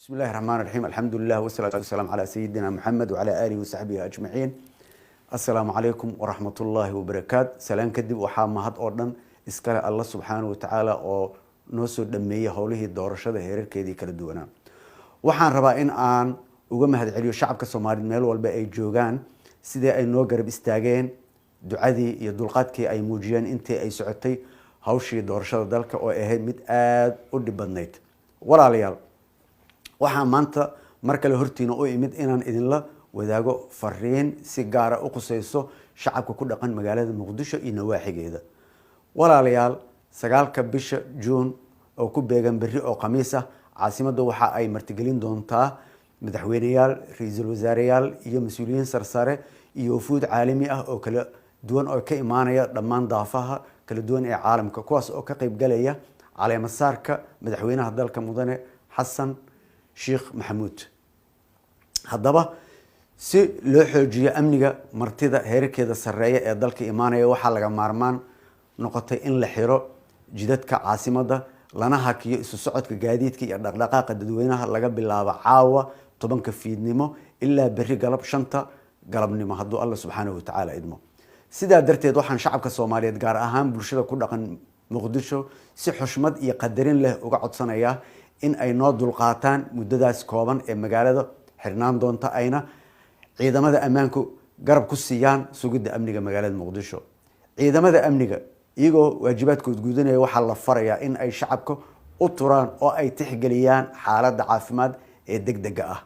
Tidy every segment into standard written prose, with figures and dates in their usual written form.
بسم الله الرحمن الرحيم الحمد لله والصلاة والسلام على سيدنا محمد وعلى آله وصحبه أجمعين السلام عليكم ورحمة الله وبركاته سلام كدب وحامهات أردن إسكال الله سبحانه وتعالى أو نوسو دمية هوله الدورشة هيرر كيدي كالدونا وحان ربا إن آن وقمه هاد عليو شعب كسومالي ميل والبا أي جوغان سيدي أي نوغرب استاغين دعادي يدولقات كي أي موجيان انتي أي سعودتي هوشي دورشة دالك أو إيهي مد آد ودي بدنيت ولا ليال waxaan maanta mar kale hortiina u imid inaan idinla wadaago fariin si gaar ah u qusayso shacabka ku dhaqan magaalada Muqdisho iyo nawaaxigeeda walaalayaal 9ka bisha June oo ku beegan bari oo khamiis ah caasimada waxa ay martigelin doontaa madaxweynayaal ra'iisul wasaareyaal iyo mas'uuliyiin sarsare iyo wafuud caalami ah oo kala duwan oo ka imaanaya dhammaan daafaha kala duwan ee caalamka kuwaas oo ka qayb galaya caleemasaarka madaxweynaha dalka mudane Xasan Sheikh Maxamuud haddaba si loo xoojiyo amniga martida heerkeeda sareeya ee dalka imaanaya waxa laga maarmaan noqotay in la xiro jidadka caasimada lana hakiyo isu socodka gaadiidka iyo dhaqdhaqaaqa dadweynaha laga bilaabo caawa 10 fiidnimo ilaa bari galab 5 galabnimo hadduu Allah subhanahu wa ta'ala idmo sidaa darteed waxaan shacabka Soomaaliyeed gaar ahaan bulshada ku dhaqan Muqdisho si xushmad iyo qadarin leh uga codsanayaa in ay noo dulqaataan muddadaas kooban ee magaalada xirnaan doonta ayna ciidamada ammaanku garab ku siiyaan sugidda amniga magaalada Muqdisho ciidamada amniga iyagoo waajibaadkooda gudanaya waxa la farayaa in ay shacabka u turaan oo ay tixgeliyaan xaaladda caafimaad ee degdega ah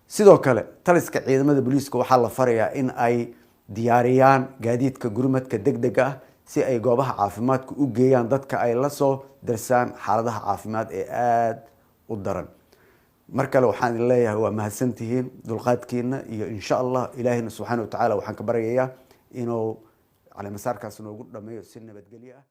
sidoo kale taliska ciidamada booliiska waxa la farayaa in ay diyaariyaan gaadiidka gurmadka degdega ah si ay goobaha caafimaadka u geeyaan dadka ay la soo darsaan xaaladaha caafimaad ee aad u daran markale waxaan leeyahay waa mahadsantihiin dulqaadkiina iyo insha Allah ilaahina subhanahu wa ta'ala waxaan ka baryayaa inuu caleemasaarkaas noogu dhameeyo si nabadgelyo ah